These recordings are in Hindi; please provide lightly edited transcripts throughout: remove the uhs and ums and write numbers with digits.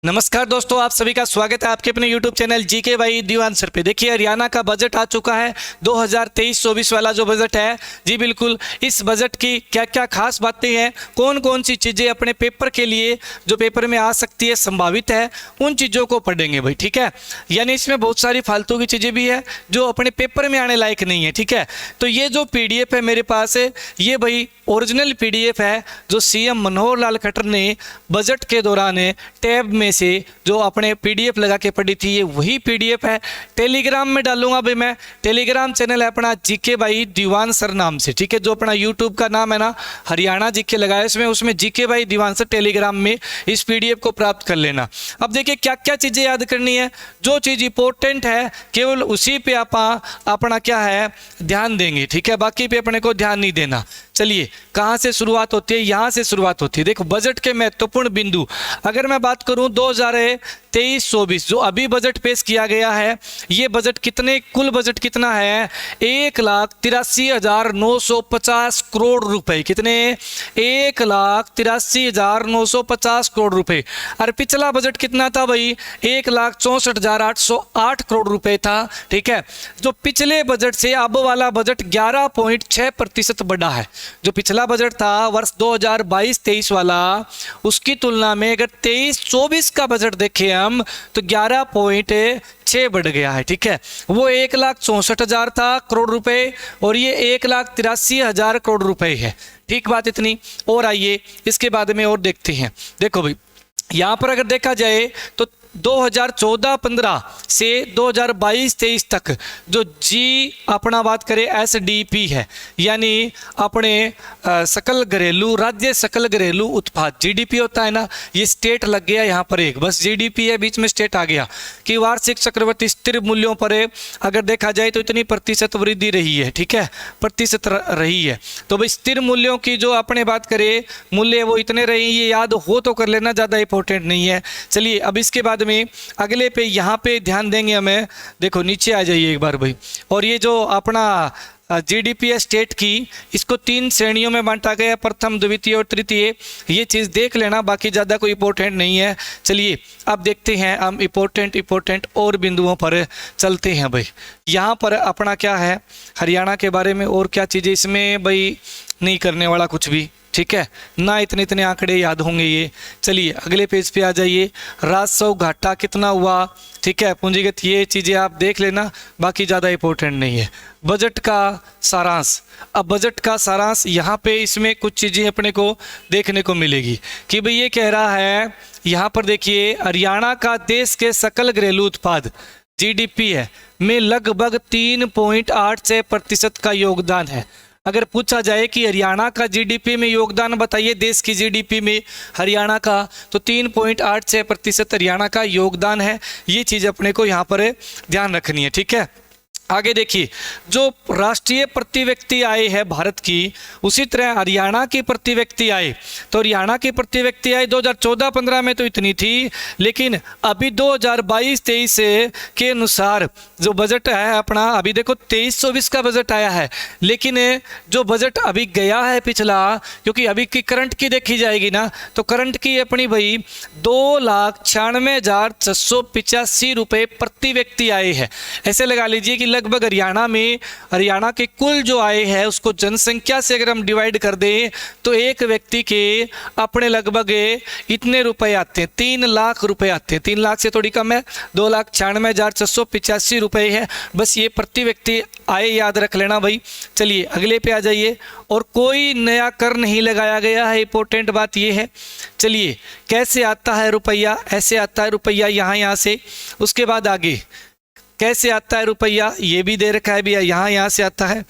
नमस्कार दोस्तों, आप सभी का स्वागत है आपके अपने YouTube channel GK by Diwan sir पे। देखिए, हरियाणा का बजट आ चुका है 2023-24 वाला जो बजट है। जी बिल्कुल, इस बजट की क्या क्या खास बातें हैं, कौन कौन सी चीज़ें अपने पेपर के लिए जो पेपर में आ सकती है, संभावित है, उन चीज़ों को पढ़ेंगे भाई। ठीक है, यानी इसमें बहुत सारी फालतू की चीज़ें भी है जो अपने पेपर में आने लायक नहीं है। ठीक है, तो ये जो PDF है मेरे पास है, ये भाई ओरिजिनल PDF है जो CM मनोहर लाल खट्टर ने बजट के दौरान टैब में से जो अपने PDF लगा के पढ़ी थी, ये वही PDF है। टेलीग्राम में डालूंगा भाई मैं, टेलीग्राम चैनल है अपना जीके बाई दीवान सर नाम से। ठीक है, जो अपना YouTube का नाम है ना, हरियाणा जीके लगाया इसमें, उसमें GK by Diwan sir Telegram में इस PDF को प्राप्त कर लेना। अब देखिए क्या क्या चीज़ें याद करनी है, जो चीज़ इंपॉर्टेंट है केवल उसी पे आप अपना क्या है ध्यान देंगे। ठीक है, बाकी पे अपने को ध्यान नहीं देना। चलिए, कहाँ से शुरुआत होती है? यहाँ से शुरुआत होती है। देखो, बजट के महत्वपूर्ण बिंदु अगर मैं बात करूँ 2023-24 जो अभी बजट पेश किया गया है, ये बजट कुल बजट कितना है? 1,83,950 करोड़ रुपए। कितने? 1,83,950 करोड़ रुपए। और पिछला बजट कितना था भाई? 1,64,808 करोड़ रुपए था। ठीक है, जो पिछले बजट से अब वाला बजट 11.6% बढ़ा है। जो पिछला बजट था वर्ष 2022-23 वाला, उसकी तुलना में अगर 23-24 का बजट देखें हम तो 11.6 बढ़ गया है। ठीक है, वो 1,64,000 था करोड़ रुपए और ये 1,83,000 करोड़ रुपए है। ठीक बात इतनी। और आइए इसके बाद में और देखते हैं। देखो भाई, यहाँ पर अगर देखा जाए तो 2014-15 से 2022-23 तक जो अपना बात करें SDP है, यानी अपने राज्य सकल घरेलू उत्पाद GDP होता है ना, ये स्टेट लग गया यहाँ पर एक, बस GDP है बीच में स्टेट आ गया कि वार्षिक चक्रवर्ती स्थिर मूल्यों पर अगर देखा जाए तो इतनी प्रतिशत वृद्धि रही है। ठीक है, प्रतिशत रही है। तो भाई स्थिर मूल्यों की जो अपने बात करें मूल्य वो इतने रही, ये याद हो तो कर लेना, ज़्यादा इंपॉर्टेंट नहीं है। चलिए, अब इसके बाद में अगले पे यहाँ पे ध्यान देंगे हमें। देखो नीचे आ जाइए एक बार भाई, और ये जो अपना GDP है स्टेट की, इसको 3 श्रेणियों में बांटा गया है, प्रथम, द्वितीय और तृतीय। ये चीज़ देख लेना, बाकी ज़्यादा कोई इंपॉर्टेंट नहीं है। चलिए अब देखते हैं हम इंपॉर्टेंट और बिंदुओं पर चलते हैं भाई। यहाँ पर अपना क्या है हरियाणा के बारे में और क्या चीज़ें, इसमें भाई नहीं करने वाला कुछ भी। ठीक है ना, इतने आंकड़े याद होंगे ये। चलिए अगले पेज पे आ जाइए। राजस्व घाटा कितना हुआ? ठीक है, पूंजीगत, ये चीज़ें आप देख लेना, बाकी ज़्यादा इंपॉर्टेंट नहीं है। बजट का सारांश, अब बजट का सारांश यहाँ पे इसमें कुछ चीज़ें अपने को देखने को मिलेगी कि भाई ये कह रहा है, यहाँ पर देखिए, हरियाणा का देश के सकल घरेलू उत्पाद GDP है में लगभग 3.86% का योगदान है। अगर पूछा जाए कि हरियाणा का GDP में योगदान बताइए, देश की GDP में हरियाणा का, तो 3.86% हरियाणा का योगदान है। ये चीज़ अपने को यहाँ पर ध्यान रखनी है। ठीक है, आगे देखिए, जो राष्ट्रीय प्रति व्यक्ति आय है भारत की, उसी तरह हरियाणा की प्रति व्यक्ति आय, तो हरियाणा की प्रति व्यक्ति आय 2014-15 में तो इतनी थी, लेकिन अभी 2022-23 के अनुसार जो बजट है अपना, अभी देखो 23-24 का बजट आया है, लेकिन जो बजट अभी गया है पिछला, क्योंकि अभी की करंट की देखी जाएगी ना, तो करंट की अपनी भाई 2,96,685 रुपये प्रति व्यक्ति आय है। ऐसे लगा लीजिए कि लगभग हरियाणा के कुल जो आय है उसको जनसंख्या से अगर हम डिवाइड कर दें तो एक व्यक्ति के अपने लगभग इतने रुपए आते हैं, 3 लाख रुपए आते हैं। 3 लाख से थोड़ी कम है, 2,96,685 रुपए है। बस ये प्रति व्यक्ति आय याद रख लेना भाई। चलिए अगले पे आ जाइए। और कोई नया कर नहीं लगाया गया है, इंपॉर्टेंट बात ये है। चलिए, कैसे आता है रुपया? ऐसे आता है रुपया यहाँ से। उसके बाद आगे कैसे आता है रुपया, ये भी दे रखा है भैया, यहाँ से आता है।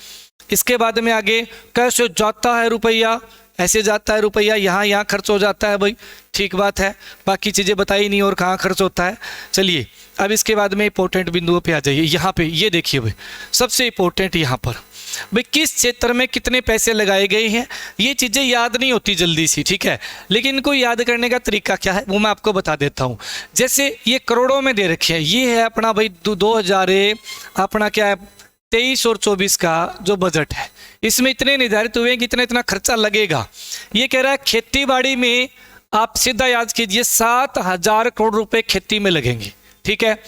इसके बाद में आगे कैसे जाता है रुपया, ऐसे जाता है रुपया, यहाँ खर्च हो जाता है भाई। ठीक बात है, बाकी चीज़ें बताई नहीं और कहाँ खर्च होता है। चलिए अब इसके बाद में इंपॉर्टेंट बिंदुओं पे आ जाइए। यहाँ पे ये देखिए भाई, सबसे इंपॉर्टेंट यहाँ पर भाई किस क्षेत्र में कितने पैसे लगाए गए हैं, ये चीज़ें याद नहीं होती जल्दी सी। ठीक है, लेकिन इनको याद करने का तरीका क्या है वो मैं आपको बता देता हूँ। जैसे ये करोड़ों में दे रखे हैं, ये है अपना भाई 2000 अपना क्या है 23 और 24 का जो बजट है, इसमें इतने निर्धारित हुए हैं कि इतना इतना खर्चा लगेगा। ये कह रहा है खेती बाड़ी में आप सीधा याद कीजिए 7,000 करोड़ रुपए खेती में लगेंगे, ठीक है।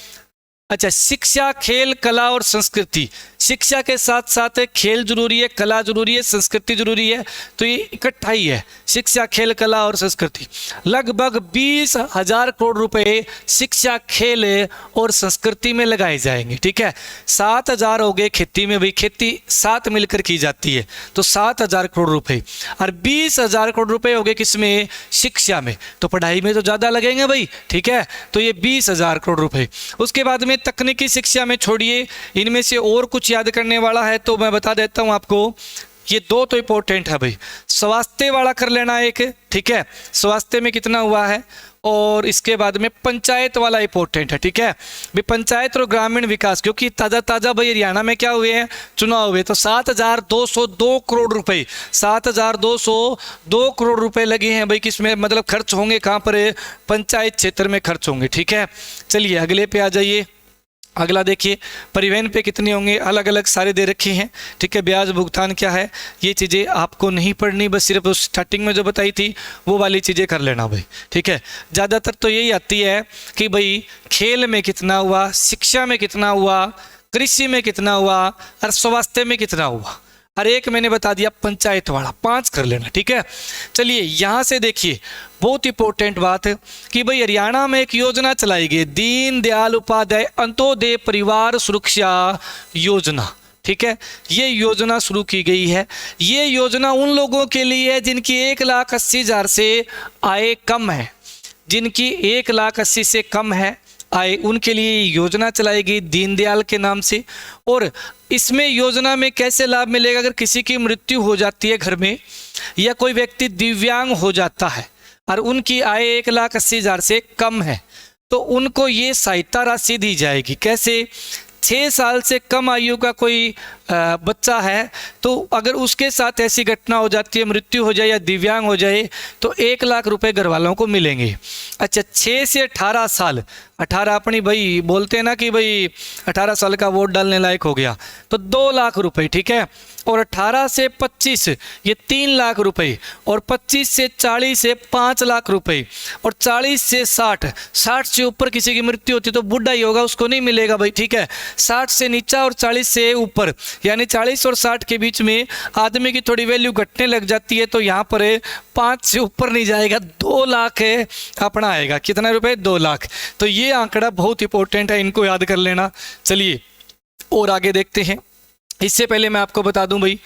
अच्छा, शिक्षा, खेल, कला और संस्कृति, शिक्षा के साथ साथ खेल जरूरी है, कला जरूरी है, संस्कृति जरूरी है, तो ये इकट्ठा ही है, शिक्षा, खेल, कला और संस्कृति। लगभग 20,000 करोड़ रुपए शिक्षा, खेल और संस्कृति में लगाए जाएंगे, ठीक है। 7,000 हो गए खेती में, भाई खेती 7 मिलकर की जाती है तो 7,000 करोड़ रुपए, और 20,000 करोड़ रुपए हो गए किसमें, शिक्षा में, तो पढ़ाई में तो ज़्यादा लगेंगे भाई, ठीक है। तो ये 20,000 करोड़ रुपए। उसके बाद में तकनीकी शिक्षा में छोड़िए, इनमें से और कुछ याद करने वाला है तो मैं बता देता हूं आपको, ये 2 तो इंपॉर्टेंट है भाई। स्वास्थ्य वाला कर लेना एक, ठीक है, स्वास्थ्य में कितना हुआ है, और इसके बाद में पंचायत वाला इंपॉर्टेंट है, ठीक है भाई। पंचायत और ग्रामीण विकास, क्योंकि ताज़ा भाई हरियाणा में क्या हुए हैं, चुनाव हुए, तो 7,202 करोड़ रुपए, 7,202 करोड़ रुपए लगे हैं भाई किसमें, मतलब खर्च होंगे कहाँ पर, पंचायत क्षेत्र में खर्च होंगे, ठीक है। चलिए अगले पे आ जाइए। अगला देखिए, परिवहन पे कितने होंगे, अलग अलग सारे दे रखे हैं, ठीक है। ब्याज भुगतान क्या है, ये चीज़ें आपको नहीं पढ़नी, बस सिर्फ उस स्टार्टिंग में जो बताई थी वो वाली चीज़ें कर लेना भाई, ठीक है। ज़्यादातर तो यही आती है कि भाई खेल में कितना हुआ, शिक्षा में कितना हुआ, कृषि में कितना हुआ, और स्वास्थ्य में कितना हुआ, और एक मैंने बता दिया पंचायत वाला, 5 कर लेना, ठीक है। चलिए यहाँ से देखिए, बहुत इंपॉर्टेंट बात है कि भाई हरियाणा में एक योजना चलाई गई, दीन दयाल उपाध्याय अंत्योदय परिवार सुरक्षा योजना, ठीक है। ये योजना शुरू की गई है। ये योजना उन लोगों के लिए है जिनकी 1,80,000 से आय कम है, जिनकी 1,80,000 से कम है आए, उनके लिए योजना चलाई गई दीनदयाल के नाम से। और इसमें योजना में कैसे लाभ मिलेगा, अगर किसी की मृत्यु हो जाती है घर में, या कोई व्यक्ति दिव्यांग हो जाता है और उनकी आय 1,80,000 से कम है, तो उनको ये सहायता राशि दी जाएगी। कैसे, 6 साल से कम आयु का कोई बच्चा है, तो अगर उसके साथ ऐसी घटना हो जाती है, मृत्यु हो जाए या दिव्यांग हो जाए, तो 1,00,000 रुपए घर वालों को मिलेंगे। अच्छा, 6 से 18 साल, 18 अपनी भाई बोलते हैं ना कि भाई 18 साल का वोट डालने लायक हो गया, तो 2,00,000 रुपए, ठीक है। और 18 से 25 ये 3,00,000 रुपए, और 25 से 40 से 5,00,000 रुपए, और 40 से 60, 60 से ऊपर किसी की मृत्यु होती तो बुढ़ा ही होगा, उसको नहीं मिलेगा भाई, ठीक है। 60 से नीचा और 40 से ऊपर, यानी 40 और 60 के बीच में आदमी की थोड़ी वैल्यू घटने लग जाती है, तो यहाँ पर 5 से ऊपर नहीं जाएगा, 2,00,000 है अपना आएगा, कितना रुपए, 2,00,000। तो ये आंकड़ा बहुत इंपॉर्टेंट है, इनको याद कर लेना। चलिए और आगे देखते हैं। इससे पहले मैं आपको बता दूं भाई,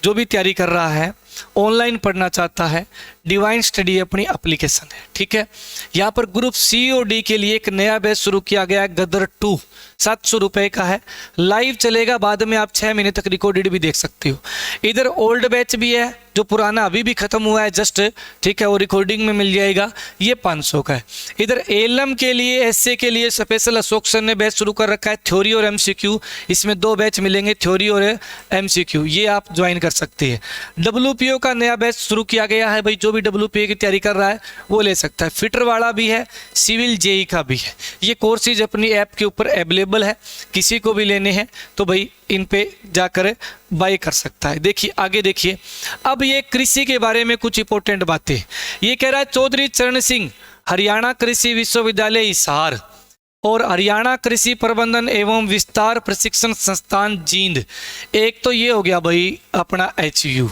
जो भी तैयारी कर रहा है, ऑनलाइन पढ़ना चाहता है, डिवाइन स्टडी अपनी एप्लीकेशन है, ठीक है। यहाँ पर ग्रुप सी और डी के लिए एक नया बैच शुरू किया गया है, गदर 2, 700 रुपये का है, लाइव चलेगा, बाद में आप 6 महीने तक रिकॉर्डेड भी देख सकते हो। इधर ओल्ड बैच भी है, जो पुराना अभी भी खत्म हुआ है जस्ट, ठीक है, वो रिकॉर्डिंग में मिल जाएगा, ये 500 का है। इधर एलएम के लिए, एसए के लिए स्पेशल अशोक सर ने बैच शुरू कर रखा है, थ्योरी और एमसीक्यू, इसमें 2 बैच मिलेंगे, थ्योरी और एमसीक्यू, ये आप ज्वाइन कर सकते हैं। डब्ल्यूपीओ का नया बैच शुरू किया गया है भाई, जो भी डब्ल्यूपीओ की तैयारी कर रहा है वो ले सकता है। फिटर वाला भी है, सिविल जेई का भी है। ये कोर्सेज अपनी ऐप के ऊपर अवेलेबल है, किसी को भी लेने हैं तो भाई इन पे जाकर बाय कर सकता है। देखिए आगे देखिए, अब ये कृषि के बारे में कुछ इंपॉर्टेंट बातें। ये कह रहा है चौधरी चरण सिंह, हरियाणा कृषि विश्वविद्यालय हिसार और हरियाणा कृषि प्रबंधन एवं विस्तार प्रशिक्षण संस्थान जींद। एक तो ये हो गया भाई अपना HU,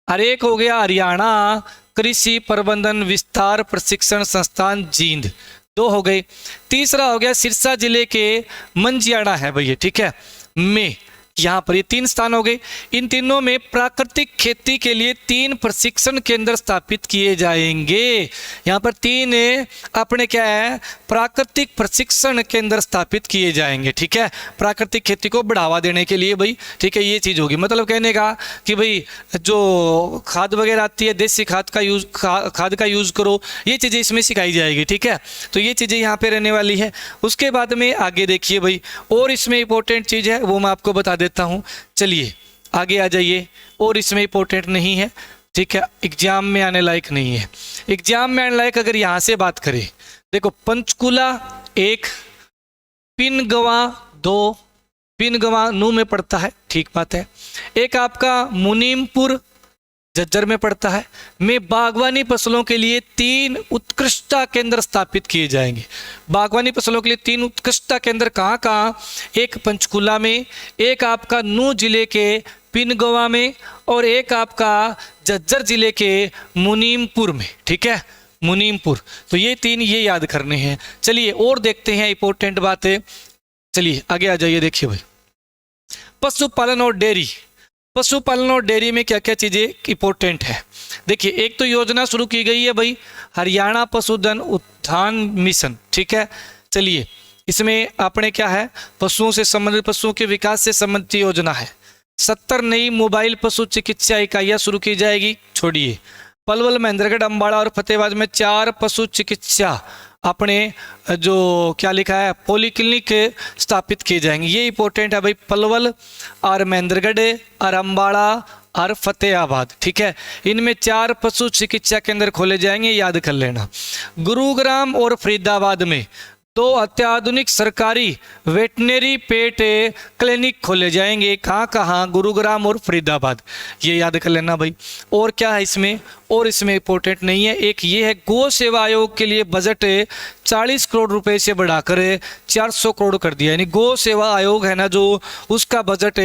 और एक हो गया हरियाणा कृषि प्रबंधन विस्तार प्रशिक्षण संस्थान जींद, 2 हो गए। तीसरा हो गया सिरसा जिले के मंजियाड़ा है भैया, ठीक है, में, यहाँ पर ये 3 स्थान हो गए। इन तीनों में प्राकृतिक खेती के लिए 3 प्रशिक्षण केंद्र स्थापित किए जाएंगे। यहाँ पर 3 अपने क्या है, प्राकृतिक प्रशिक्षण केंद्र स्थापित किए जाएंगे, ठीक है, प्राकृतिक खेती को बढ़ावा देने के लिए भाई, ठीक है, ये चीज़ होगी। मतलब कहने का कि भाई जो खाद वगैरह आती है, देसी खाद का यूज़, खाद का यूज़ करो, ये चीज़ें इसमें सिखाई जाएगी, ठीक है। तो ये चीज़ें यहाँ पे रहने वाली है। उसके बाद में आगे देखिए भाई, और इसमें इंपॉर्टेंट चीज़ है वो मैं आपको बता देता हूँ। चलिए आगे आ जाइए, और इसमें इंपॉर्टेंट नहीं है, ठीक है, एग्जाम में आने लायक नहीं है। एग्जाम में आने लायक अगर यहाँ से बात करें, देखो पंचकुला 1, पिनगवा 2, पिनगवा नू में पड़ता है, ठीक बात है। एक आपका मुनीमपुर झज्जर में पड़ता है, में बागवानी फसलों के लिए 3 उत्कृष्टता केंद्र स्थापित किए जाएंगे। बागवानी फसलों के लिए 3 उत्कृष्टता केंद्र कहाँ कहाँ? एक पंचकुला में, एक आपका नूंह जिले के पिनगोवा में, और एक आपका झज्जर जिले के मुनीमपुर में। ठीक है, मुनीमपुर। तो ये 3 ये याद करने हैं। चलिए और देखते हैं इंपॉर्टेंट बातें। चलिए आगे आ जाइए। देखिए भाई, पशुपालन और डेयरी। पशुपालन और डेयरी में क्या क्या चीज़ें इंपॉर्टेंट है? देखिए, एक तो योजना शुरू की गई है भाई, हरियाणा पशुधन उत्थान मिशन। ठीक है, चलिए इसमें आपने क्या है, पशुओं से संबंधित, पशुओं के विकास से संबंधित योजना है। 70 नई मोबाइल पशु चिकित्सा इकाइयाँ शुरू की जाएगी। छोड़िए, पलवल, महेंद्रगढ़, अम्बाड़ा और फतेहाबाद में 4 पशु चिकित्सा अपने जो क्या लिखा है पॉलीक्लिनिक स्थापित किए जाएंगे। ये इंपॉर्टेंट है भाई, पलवल और महेंद्रगढ़ और अम्बाड़ा और फतेहाबाद। ठीक है, इनमें 4 पशु चिकित्सा केंद्र खोले जाएंगे, याद कर लेना। गुरुग्राम और फरीदाबाद में 2 अत्याधुनिक सरकारी वेटनरी पेट क्लिनिक खोले जाएंगे। कहाँ कहाँ? गुरुग्राम और फरीदाबाद। ये याद कर लेना भाई। और क्या है इसमें? और इसमें इंपॉर्टेंट नहीं है, एक ये है, गौ सेवा आयोग के लिए बजट 40 करोड़ रुपए से बढ़ाकर 400 करोड़ कर दिया। यानी गौ सेवा आयोग है ना जो, उसका बजट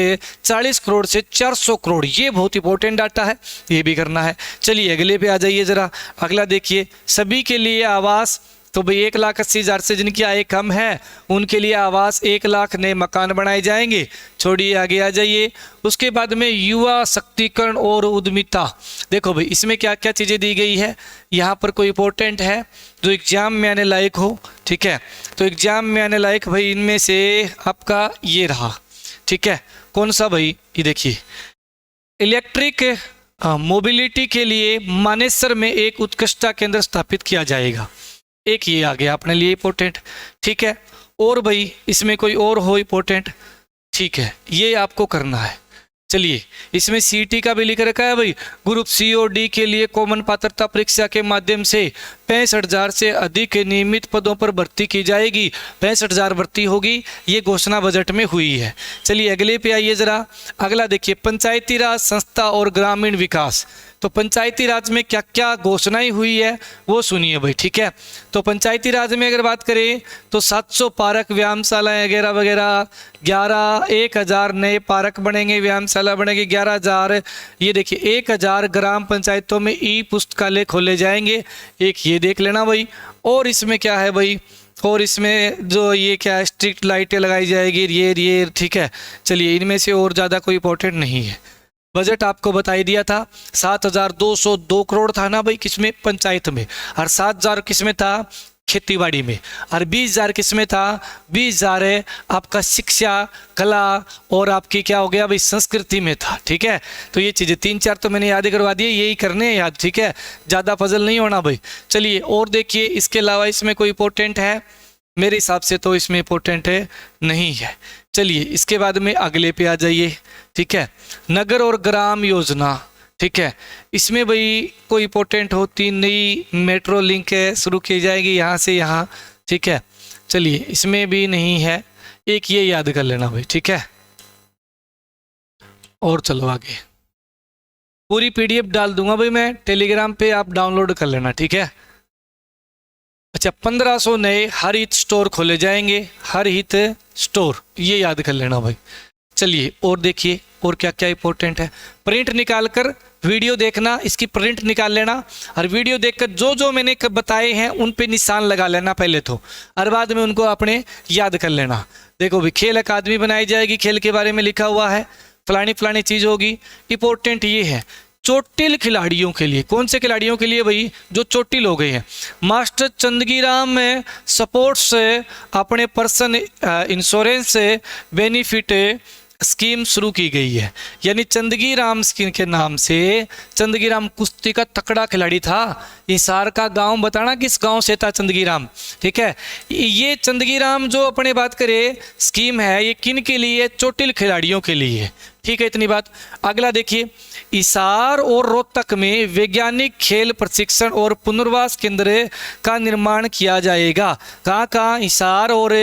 40 करोड़ से 400 करोड़। ये बहुत इंपॉर्टेंट डाटा है, ये भी करना है। चलिए अगले पे आ जाइए जरा। अगला देखिए, सभी के लिए आवास। तो भाई 1,80,000 से जिनकी आय कम है उनके लिए आवास, 1 लाख नए मकान बनाए जाएंगे। छोड़िए आगे आ जाइए। उसके बाद में युवा शक्तिकरण और उद्यमिता। देखो भाई, इसमें क्या क्या चीज़ें दी गई है, यहाँ पर कोई इंपॉर्टेंट है जो एग्जाम में आने लायक हो। ठीक है, तो एग्जाम में आने लायक भाई इनमें से आपका ये रहा। ठीक है, कौन सा भाई? ये देखिए, इलेक्ट्रिक मोबिलिटी के लिए मानेसर में एक उत्कृष्टता केंद्र स्थापित किया जाएगा। एक ये आ गया अपने लिए इंपॉर्टेंट। ठीक है, और भाई इसमें कोई और हो इंपॉर्टेंट? ठीक है, ये आपको करना है। चलिए, इसमें सीटी का भी लिख रखा है भाई, ग्रुप सी और डी के लिए कॉमन पात्रता परीक्षा के माध्यम से 65,000 से अधिक नियमित पदों पर भर्ती की जाएगी। 65,000 भर्ती होगी, ये घोषणा बजट में हुई है। चलिए अगले पे आइए जरा। अगला देखिए, पंचायती राज संस्था और ग्रामीण विकास। तो पंचायती राज में क्या क्या घोषणाएं हुई है वो सुनिए भाई। ठीक है, तो पंचायती राज में अगर बात करें तो 700 पार्क, व्यायामशालाएं वगैरह वगैरह, 1,000 नए पार्क बनेंगे, व्यायामशाला बनेंगे 11,000। ये देखिए 1,000 ग्राम पंचायतों में ई पुस्तकालय खोले जाएंगे। एक ये देख लेना भाई। और इसमें क्या है भाई, और इसमें जो ये क्या है, स्ट्रीट लाइटें लगाई जाएगी, ये। ठीक है, चलिए इनमें से और ज़्यादा कोई इंपॉर्टेंट नहीं है। बजट आपको बताई दिया था, 7,202 करोड़ था ना भाई, किसमें? पंचायत में। और 7,000 किसमें था? खेतीबाड़ी में। और 20,000 किसमें था? 20,000 आपका शिक्षा, कला और आपकी क्या हो गया भाई, संस्कृति में था। ठीक है, तो ये चीज़ें 3-4 तो मैंने याद करवा दिए, यही करने हैं याद। ठीक है, ज़्यादा पजल नहीं होना भाई। चलिए और देखिए, इसके अलावा इसमें कोई इंपॉर्टेंट है? मेरे हिसाब से तो इसमें इंपॉर्टेंट नहीं है। चलिए इसके बाद में अगले पे आ जाइए। ठीक है, नगर और ग्राम योजना। ठीक है, इसमें भाई कोई इंपॉर्टेंट हो, 3 नई मेट्रो लिंक शुरू की जाएगी यहाँ से यहाँ। ठीक है, चलिए इसमें भी नहीं है, एक ये याद कर लेना भाई। ठीक है, और चलो आगे। पूरी PDF डाल दूंगा भाई मैं टेलीग्राम पे, आप डाउनलोड कर लेना। ठीक है, अच्छा 1500 नए हरित स्टोर खोले जाएंगे, हरित स्टोर, ये याद कर लेना भाई। चलिए और देखिए और क्या क्या इंपॉर्टेंट है। प्रिंट निकाल कर वीडियो देखना, इसकी प्रिंट निकाल लेना, और वीडियो देखकर जो जो मैंने बताए हैं उन पे निशान लगा लेना पहले तो, और बाद में उनको अपने याद कर लेना। देखो भाई, खेल अकादमी बनाई जाएगी, खेल के बारे में लिखा हुआ है, फलानी चीज़ होगी। इंपॉर्टेंट ये है चोटिल खिलाड़ियों के लिए। कौन से खिलाड़ियों के लिए भाई? जो चोटिल हो गए हैं। मास्टर चंदगीराम में स्पोर्ट्स अपने पर्सन इंश्योरेंस बेनिफिट स्कीम शुरू की गई है। यानी चंदगीराम स्कीम के नाम से, चंदगीराम कुश्ती का तकड़ा खिलाड़ी था। हिसार का गांव बताना किस गांव से था चंदगीराम। ठीक है, ये चंदगीराम जो अपने बात करें स्कीम है, ये किन के लिए? चोटिल खिलाड़ियों के लिए। ठीक है, इतनी बात। अगला देखिए, हिसार और रोहतक में वैज्ञानिक खेल प्रशिक्षण और पुनर्वास केंद्र का निर्माण किया जाएगा। कहाँ कहाँ? हिसार और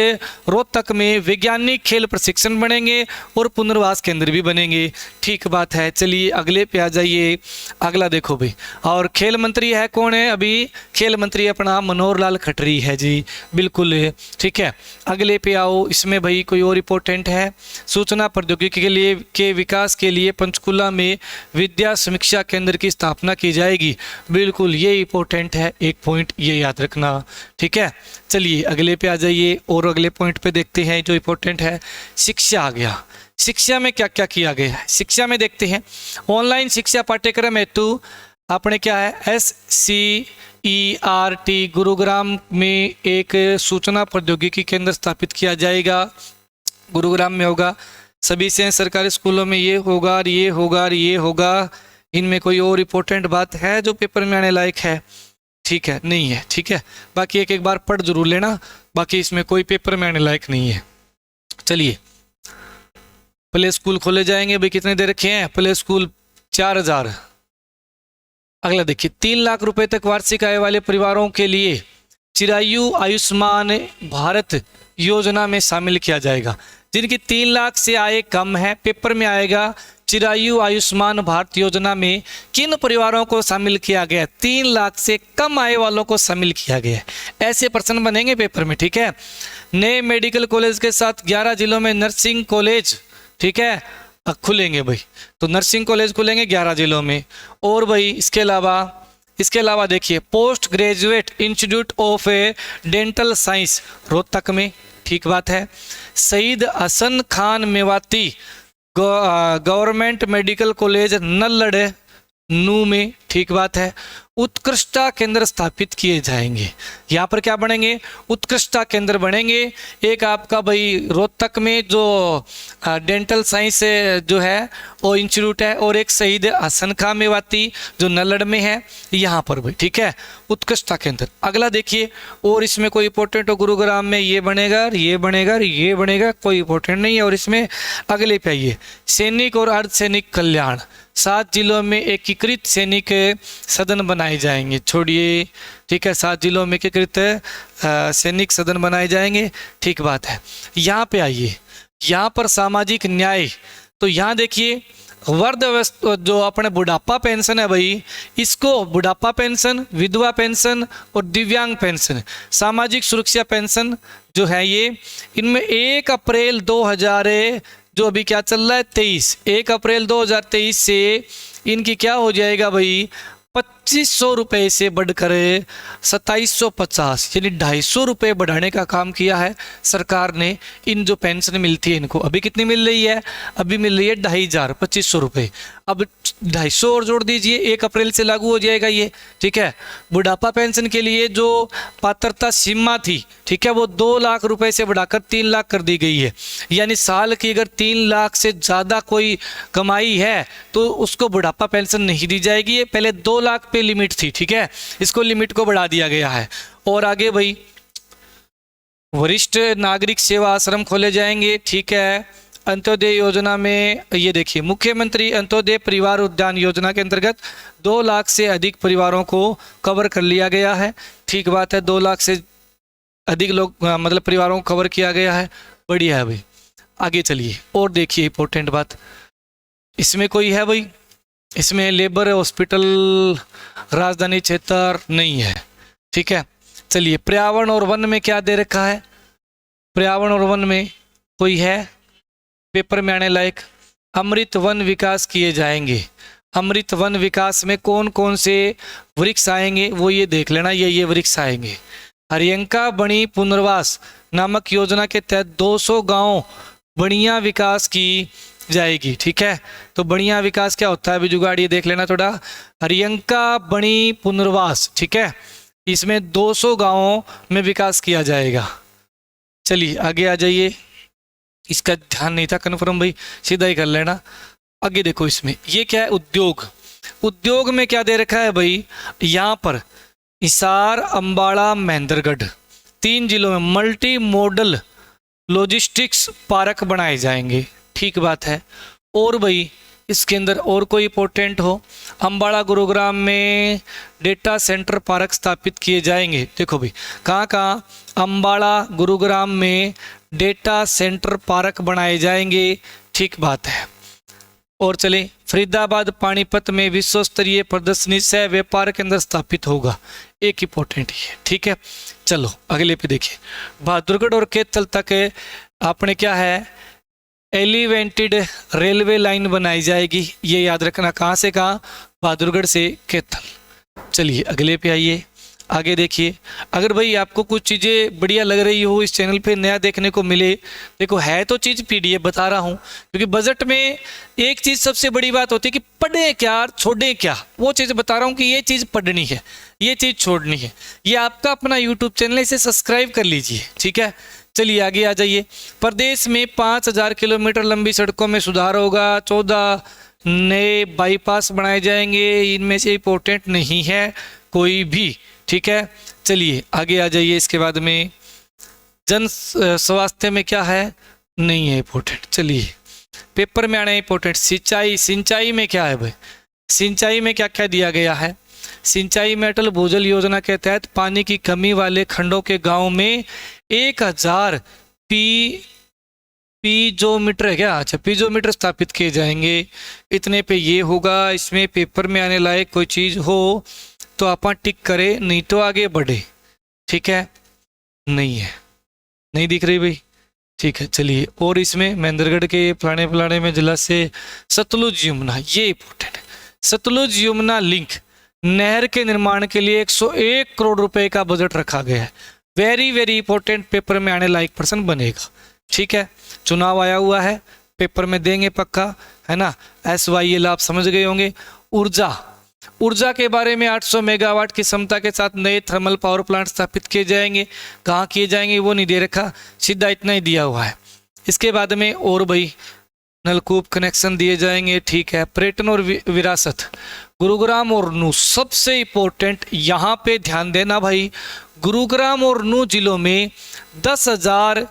रोहतक में वैज्ञानिक खेल प्रशिक्षण बनेंगे और पुनर्वास केंद्र भी बनेंगे। ठीक बात है। चलिए अगले पे आ जाइए। अगला देखो भाई, और खेल मंत्री है कौन है? अभी खेल मंत्री अपना मनोहर लाल खट्टर है जी, बिल्कुल। ठीक है, अगले पे आओ। इसमें भाई कोई और इंपॉर्टेंट है? सूचना प्रौद्योगिकी के विकास के लिए पंचकुला में विद्या समीक्षा केंद्र की स्थापना की जाएगी। बिल्कुल, ये इंपॉर्टेंट है, एक पॉइंट ये याद रखना। ठीक है, चलिए अगले पे आ जाइए और अगले पॉइंट पे देखते हैं जो इंपॉर्टेंट है। शिक्षा आ गया। शिक्षा में क्या क्या किया गया है? शिक्षा में देखते हैं, ऑनलाइन शिक्षा पाठ्यक्रम हेतु आपने क्या है, SCERT गुरुग्राम में एक सूचना प्रौद्योगिकी केंद्र स्थापित किया जाएगा। गुरुग्राम में होगा। सभी से सरकारी स्कूलों में ये होगा और ये होगा और ये होगा। इनमें कोई और इम्पोर्टेंट बात है जो पेपर में आने लायक है? ठीक है, नहीं है। ठीक है, बाकी एक एक बार पढ़ जरूर लेना, बाकी इसमें कोई पेपर में आने लायक नहीं है। चलिए, प्ले स्कूल खोले जाएंगे भाई, कितने दे रखे हैं? Play school 4000। अगला देखिए, 3 लाख रुपए तक वार्षिक आय वाले परिवारों के लिए चिरायु आयुष्मान भारत योजना में शामिल किया जाएगा। जिनकी 3 लाख से आय कम है, पेपर में आएगा चिरायु आयुष्मान भारत योजना में किन परिवारों को शामिल किया गया? 3 लाख से कम आय वालों को शामिल किया गया है। ऐसे प्रश्न बनेंगे पेपर में। ठीक है, नए मेडिकल कॉलेज के साथ 11 जिलों में नर्सिंग कॉलेज, ठीक है, खुलेंगे भाई। तो नर्सिंग कॉलेज खुलेंगे 11 जिलों में। और भाई इसके अलावा देखिए, post graduate institute of dental science Rohtak में। ठीक बात है। Shaheed Hasan Khan Mewati government medical college Nalhar Nuh में। ठीक बात है। उत्कृष्टता केंद्र स्थापित किए जाएंगे। यहाँ पर क्या बनेंगे? उत्कृष्टता केंद्र बनेंगे। एक आपका भाई रोहतक में जो डेंटल साइंस जो है वो इंस्टीट्यूट है, और एक शहीद हसन खान मेवाती जो नल्लड़ में है, यहाँ पर भाई। ठीक है, उत्कृष्टता केंद्र। अगला देखिए, और इसमें कोई इंपॉर्टेंट हो? गुरुग्राम में ये बनेगा, ये बनेगा, ये बनेगा, कोई इंपॉर्टेंट नहीं है। और इसमें अगले पे आइए, सैनिक और अर्धसैनिक कल्याण। 7 जिलों में एकीकृत सैनिक सदन बनाए जाएंगे। छोड़िए, ठीक है, 7 जिलों में एकीकृत सैनिक सदन बनाए जाएंगे। ठीक बात है। यहाँ पे आइए, यहाँ पर सामाजिक न्याय। तो यहाँ देखिए, वृद्ध जो अपने बुढ़ापा पेंशन है भाई, इसको बुढ़ापा पेंशन, विधवा पेंशन और दिव्यांग पेंशन, सामाजिक सुरक्षा पेंशन जो है ये, इनमें 1 अप्रैल 2000 जो अभी क्या चल रहा है 23, 1 अप्रैल 2023 से इनकी क्या हो जाएगा भाई, 2500 रुपये से बढ़कर 2750, यानी 250 रुपये बढ़ाने का काम किया है सरकार ने। इन जो पेंशन मिलती है इनको अभी कितनी मिल रही है? अभी मिल रही है 2500, 2500 रुपये। अब 250 और जोड़ दीजिए, 1 अप्रैल से लागू हो जाएगा ये। ठीक है, बुढ़ापा पेंशन के लिए जो पात्रता सीमा थी, ठीक है, वो 2 लाख रुपए से बढ़ाकर 3 लाख कर दी गई है। यानी साल की अगर 3 लाख से ज़्यादा कोई कमाई है तो उसको बुढ़ापा पेंशन नहीं दी जाएगी। ये पहले 2 लाख पे लिमिट थी। ठीक है, इसको लिमिट को बढ़ा दिया गया है। और आगे भाई वरिष्ठ नागरिक सेवा आश्रम खोले जाएंगे। ठीक है, अंत्योदय योजना में ये देखिए, मुख्यमंत्री अंत्योदय परिवार उद्यान योजना के अंतर्गत 2 लाख से अधिक परिवारों को कवर कर लिया गया है। ठीक बात है, 2 लाख से अधिक लोग मतलब परिवारों को कवर किया गया है। बढ़िया है भाई। आगे चलिए और देखिए इंपॉर्टेंट बात, इसमें कोई है भाई? इसमें लेबर हॉस्पिटल राजधानी क्षेत्र नहीं है। ठीक है, चलिए पर्यावरण और वन में क्या दे रखा है? पर्यावरण और वन में कोई है पेपर में आने लायक? अमृत वन विकास किए जाएंगे। अमृत वन विकास में कौन कौन से वृक्ष आएंगे वो ये देख लेना, ये वृक्ष आएंगे। हरियंका बणी पुनर्वास नामक योजना के तहत 200 गांव बढ़िया विकास की जाएगी। ठीक है, तो बढ़िया विकास क्या होता है अभी जुगाड़, ये देख लेना थोड़ा। हरियंका बणी पुनर्वास, ठीक है, इसमें 200 गांवों में विकास किया जाएगा। चलिए आगे आ जाइए, इसका ध्यान नहीं था कन्फर्म भाई, सीधा ही कर लेना। आगे देखो, इसमें ये क्या है? उद्योग। उद्योग में क्या दे रखा है भाई? यहाँ पर हिसार, अंबाड़ा, महेंद्रगढ़ 3 जिलों में मल्टी मॉडल लॉजिस्टिक्स पार्क बनाए जाएंगे। ठीक बात है। और भाई इसके अंदर और कोई इंपॉर्टेंट हो, अम्बाड़ा गुरुग्राम में डेटा सेंटर पार्क स्थापित किए जाएंगे। देखो भाई कहाँ कहाँ, अम्बाड़ा गुरुग्राम में डेटा सेंटर पार्क बनाए जाएंगे, ठीक बात है। और चले फरीदाबाद पानीपत में विश्व स्तरीय प्रदर्शनी सह व्यापार केंद्र स्थापित होगा, एक इंपॉर्टेंट ही है, ठीक है। चलो अगले पे देखिए, बहादुरगढ़ और कैथल तक आपने क्या है, एलिवेटेड रेलवे लाइन बनाई जाएगी, ये याद रखना। कहाँ से कहाँ, बहादुरगढ़ से कैथल। चलिए अगले पे आइए, आगे देखिए। अगर भाई आपको कुछ चीज़ें बढ़िया लग रही हो, इस चैनल पे नया देखने को मिले, देखो है तो चीज़ पीडीएफ बता रहा हूँ, क्योंकि बजट में एक चीज़ सबसे बड़ी बात होती है कि पढ़ें क्या छोड़ें क्या, वो चीज़ बता रहा हूँ कि ये चीज़ पढ़नी है, ये चीज़ छोड़नी है। ये आपका अपना यूट्यूब चैनल है, इसे सब्सक्राइब कर लीजिए, ठीक है। चलिए आगे आ जाइए। प्रदेश में 5000 किलोमीटर लंबी सड़कों में सुधार होगा, 14 नए बाईपास बनाए जाएंगे, इनमें से इंपॉर्टेंट नहीं है कोई भी, ठीक है। चलिए आगे आ जाइए। इसके बाद में जन स्वास्थ्य में क्या है, नहीं है इंपॉर्टेंट। चलिए पेपर में आना है इंपॉर्टेंट, सिंचाई। सिंचाई में क्या है भाई, सिंचाई में क्या क्या दिया गया है, सिंचाई में अटल भूजल योजना के तहत पानी की कमी वाले खंडों के गांव में 1000 पीजोमीटर है क्या, अच्छा पीजोमीटर स्थापित किए जाएंगे, इतने पे ये होगा। इसमें पेपर में आने लायक कोई चीज़ हो तो आप टिक करें, नहीं तो आगे बढ़े, ठीक है। नहीं है, नहीं दिख रही भाई, ठीक है। चलिए और इसमें महेंद्रगढ़ के फलाने में जिला से सतलुज यमुना, ये इंपॉर्टेंट है। सतलुज यमुना लिंक नहर के निर्माण के लिए 101 करोड़ रुपए का बजट रखा गया है, वेरी वेरी इंपॉर्टेंट, पेपर में आने लायक पर्सन बनेगा, ठीक है। चुनाव आया हुआ है, पेपर में देंगे पक्का, है ना। SYL आप समझ गए होंगे। ऊर्जा के बारे में 800 मेगावाट की क्षमता के साथ नए थर्मल पावर प्लांट स्थापित किए जाएंगे, कहाँ किए जाएंगे वो नहीं दे रखा, सीधा इतना ही दिया हुआ है। इसके बाद में और भाई नलकूप कनेक्शन दिए जाएंगे, ठीक है। पर्यटन और विरासत, गुरुग्राम और नूह सबसे इंपॉर्टेंट, यहाँ पे ध्यान देना भाई। गुरुग्राम और नूह जिलों में 10,000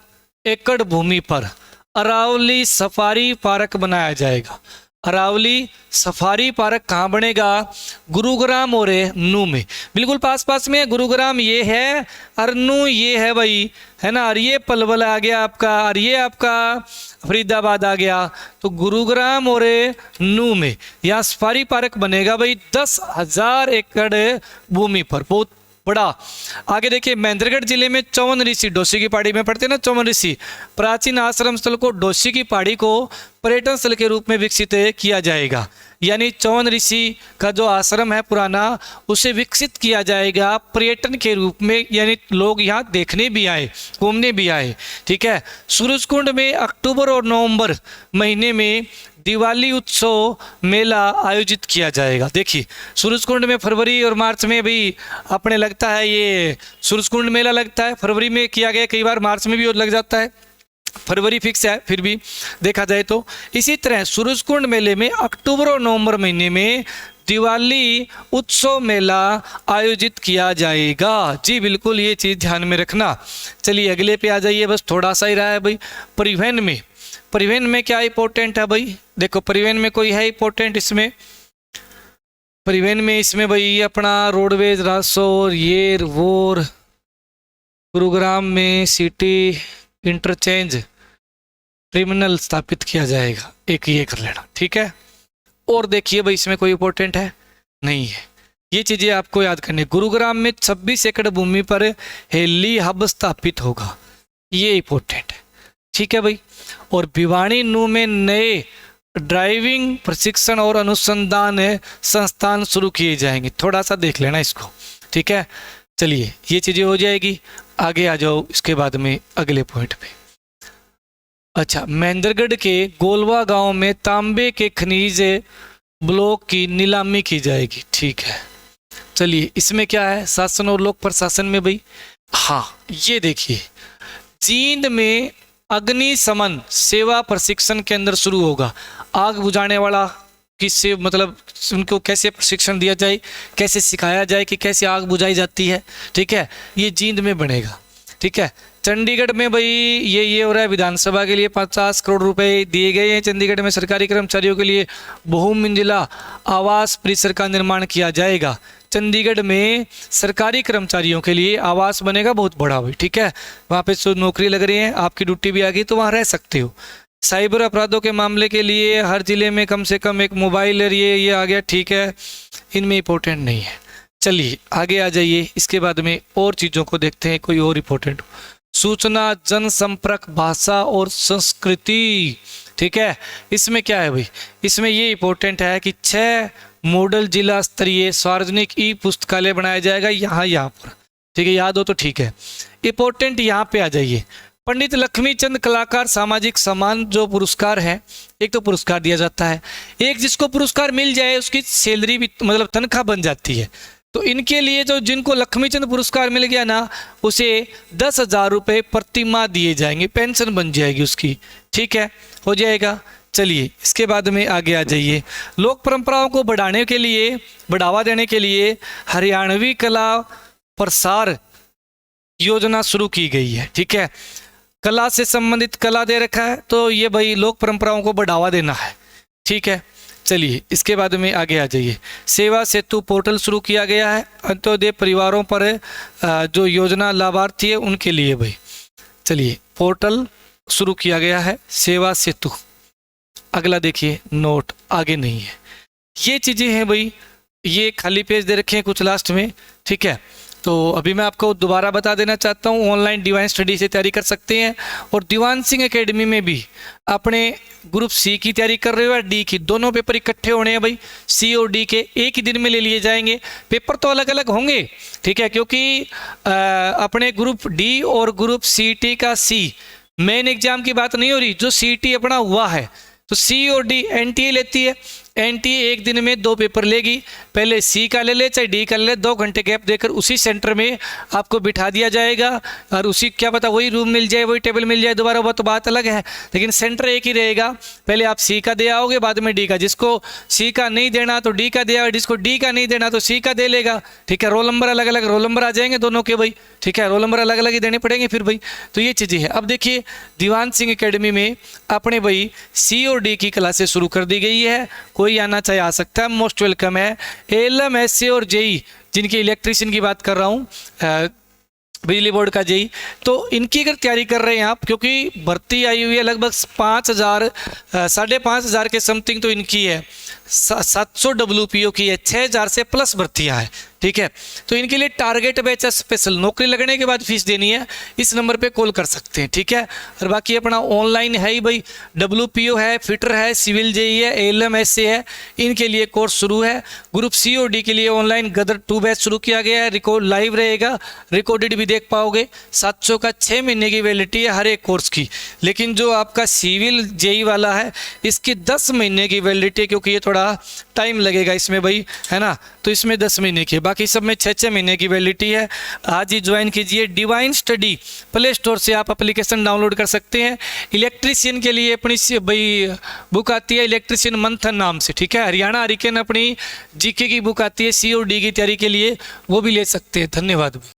एकड़ भूमि पर अरावली सफारी पार्क बनाया जाएगा। अरावली सफारी पार्क कहाँ बनेगा, गुरुग्राम और नूह में, बिल्कुल पास पास में है। गुरुग्राम ये है और नूह ये है भाई, है ना। और ये पलवल आ गया आपका, और ये आपका फरीदाबाद आ गया। तो गुरुग्राम और नूह में यहाँ सफारी पार्क बनेगा भाई, 10,000 एकड़ भूमि पर, बहुत बड़ा। आगे देखिए, महेंद्रगढ़ जिले में चौवन ऋषि, डोसी की पहाड़ी में पड़ते हैं ना चौवन ऋषि, प्राचीन आश्रम स्थल को डोसी की पहाड़ी को पर्यटन स्थल के रूप में विकसित किया जाएगा। यानी चौवन ऋषि का जो आश्रम है पुराना, उसे विकसित किया जाएगा पर्यटन के रूप में, यानी लोग यहाँ देखने भी आए, घूमने भी आए, ठीक है। सूरजकुंड में अक्टूबर और नवंबर महीने में दिवाली उत्सव मेला आयोजित किया जाएगा। देखिए सूरजकुंड में फरवरी और मार्च में भी अपने लगता है, ये सूरजकुंड मेला लगता है, फरवरी में किया गया, कई बार मार्च में भी लग जाता है, फरवरी फिक्स है फिर भी देखा जाए तो। इसी तरह सूरजकुंड मेले में अक्टूबर और नवंबर महीने में दिवाली उत्सव मेला आयोजित किया जाएगा। जी बिल्कुल, ये चीज़ ध्यान में रखना। चलिए अगले पे आ जाइए, बस थोड़ा सा ही रहा है भाई। परिवहन में क्या इंपॉर्टेंट है भाई, देखो परिवहन में कोई है इंपॉर्टेंट इसमें, परिवहन में इसमें भाई अपना रोडवेज, राजौर, येर वोर, गुरुग्राम में सिटी इंटरचेंज टर्मिनल स्थापित किया जाएगा, एक ये कर लेना, ठीक है। और देखिए भाई इसमें कोई इंपॉर्टेंट है नहीं है, ये चीजें आपको याद करनी। गुरुग्राम में 26 एकड़ भूमि पर हेली हब स्थापित होगा, ये इंपॉर्टेंट है, ठीक है भाई। और भिवानी नूह में नए ड्राइविंग प्रशिक्षण और अनुसंधान संस्थान शुरू किए जाएंगे, थोड़ा सा देख लेना इसको, ठीक है। चलिए ये चीजें हो जाएगी, आगे आ जाओ इसके बाद में अगले पॉइंट पे। अच्छा, महेंद्रगढ़ के गोलवा गांव में तांबे के खनिज ब्लॉक की नीलामी की जाएगी, ठीक है। चलिए इसमें क्या है, शासन और लोक प्रशासन में भाई, हाँ ये देखिए, जींद में अग्निशमन सेवा प्रशिक्षण केंद्र शुरू होगा। आग बुझाने वाला किससे, मतलब उनको कैसे प्रशिक्षण दिया जाए, कैसे सिखाया जाए कि कैसे आग बुझाई जाती है, ठीक है, ये जींद में बनेगा, ठीक है। चंडीगढ़ में भाई ये हो रहा है, विधानसभा के लिए 50 करोड़ रुपए दिए गए हैं। चंडीगढ़ में सरकारी कर्मचारियों के लिए बहुमंजिला आवास परिसर का निर्माण किया जाएगा। चंडीगढ़ में सरकारी कर्मचारियों के लिए आवास बनेगा बहुत बड़ा भाई, ठीक है। वहाँ पे जो नौकरी लग रही है, आपकी ड्यूटी भी आ गई तो वहाँ रह सकते हो। साइबर अपराधों के मामले के लिए हर जिले में कम से कम एक मोबाइल ये आ गया, ठीक है। इनमें इंपॉर्टेंट नहीं है। चलिए आगे आ जाइए, इसके बाद में और चीज़ों को देखते हैं, कोई और इंपॉर्टेंट। सूचना, जनसंपर्क, भाषा और संस्कृति, ठीक है। इसमें क्या है भाई, इसमें ये इंपॉर्टेंट है कि 6 मॉडल जिला स्तरीय सार्वजनिक ई पुस्तकालय बनाया जाएगा यहाँ पर, ठीक है। याद हो तो ठीक है। इंपॉर्टेंट यहाँ पे आ जाइए, पंडित लक्ष्मीचंद कलाकार सामाजिक सम्मान जो पुरस्कार है, एक तो पुरस्कार दिया जाता है, एक जिसको पुरस्कार मिल जाए उसकी सैलरी भी मतलब तनख्वाह बन जाती है। तो इनके लिए जो जिनको लक्ष्मीचंद पुरस्कार मिल गया ना, उसे 10,000 रुपये प्रति माह दिए जाएंगे, पेंशन बन जाएगी उसकी, ठीक है, हो जाएगा। चलिए इसके बाद में आगे आ जाइए। लोक परंपराओं को बढ़ावा देने के लिए हरियाणवी कला प्रसार योजना शुरू की गई है, ठीक है। कला से संबंधित कला दे रखा है, तो ये भाई लोक परंपराओं को बढ़ावा देना है, ठीक है। चलिए इसके बाद में आगे आ जाइए। सेवा सेतु पोर्टल शुरू किया गया है, अंत्योदय परिवारों पर जो योजना लाभार्थी है उनके लिए भाई। चलिए पोर्टल शुरू किया गया है सेवा सेतु। अगला देखिए, नोट आगे नहीं है, ये चीज़ें हैं भाई, ये खाली पेज दे रखे हैं कुछ लास्ट में, ठीक है। तो अभी मैं आपको दोबारा बता देना चाहता हूँ, ऑनलाइन डिवाइन स्टडी से तैयारी कर सकते हैं। और दीवान सिंह एकेडमी में भी अपने ग्रुप सी की तैयारी कर रहे हो या डी की, दोनों पेपर इकट्ठे होने हैं भाई। सी और डी के एक ही दिन में ले लिए जाएंगे, पेपर तो अलग अलग होंगे, ठीक है। क्योंकि अपने ग्रुप डी और ग्रुप सी टी का सी मेन एग्जाम की बात नहीं हो रही, जो सी टी अपना हुआ है तो सी और डी एनटीए लेती है। एनटीए एक दिन में 2 पेपर लेगी, पहले सी का ले ले चाहे डी का ले ले, 2 घंटे गैप देकर उसी सेंटर में आपको बिठा दिया जाएगा और उसी क्या पता वही रूम मिल जाए, वही टेबल मिल जाए दोबारा, वो तो बात अलग है, लेकिन सेंटर एक ही रहेगा। पहले आप सी का दे आओगे, बाद में डी का, जिसको सी का नहीं देना तो डी का दे आओगे, जिसको डी का नहीं देना तो सी का दे लेगा, ठीक है। रोल नंबर अलग अलग रोल नंबर आ जाएंगे दोनों के भाई, ठीक है, रोल नंबर अलग अलग ही देने पड़ेंगे फिर भाई। तो ये चीज़ें हैं। अब देखिए दीवान सिंह एकेडमी में अपने भाई सी और डी की क्लासेस शुरू कर दी गई है, कोई आना चाहे आ सकता है, मोस्ट वेलकम है। एलएम, एसए और जेई, जिनकी इलेक्ट्रीशियन की बात कर रहा हूँ, बिजली बोर्ड का जेई, तो इनकी अगर तैयारी कर रहे हैं आप, क्योंकि भर्ती आई हुई है लगभग 5,000 के समथिंग तो इनकी है, 700 WPO की है, 6,000 से प्लस भर्तियाँ हैं, ठीक है। तो इनके लिए टारगेट बैच स्पेशल, नौकरी लगने के बाद फीस देनी है, इस नंबर पे कॉल कर सकते हैं, ठीक है। और बाकी अपना ऑनलाइन है ही भाई, WPO है, फिटर है, सिविल जेई है, एलएम, एसए है, इनके लिए कोर्स शुरू है। ग्रुप सी और डी के लिए ऑनलाइन गदर 2 बैच शुरू किया गया है, रिकॉर्ड लाइव रहेगा, रिकॉर्डेड भी देख पाओगे। 700 का 6 महीने की वैलिडिटी है हर एक कोर्स की, लेकिन जो आपका सिविल जेई वाला है इसकी 10 महीने की वैलिडिटी है, क्योंकि ये थोड़ा टाइम लगेगा इसमें भाई, है ना, तो इसमें 10 महीने की, बाकी सब में 6-6 महीने की वैलिडिटी है। आज ही ज्वाइन कीजिए डिवाइन स्टडी, प्ले स्टोर से आप एप्लीकेशन डाउनलोड कर सकते हैं। इलेक्ट्रीशियन के लिए अपनी भाई बुक आती है इलेक्ट्रीशियन मंथन नाम से, ठीक है। हरियाणा हरिकेन अपनी जीके की बुक आती है सी और डी की तैयारी के लिए, वो भी ले सकते हैं। धन्यवाद।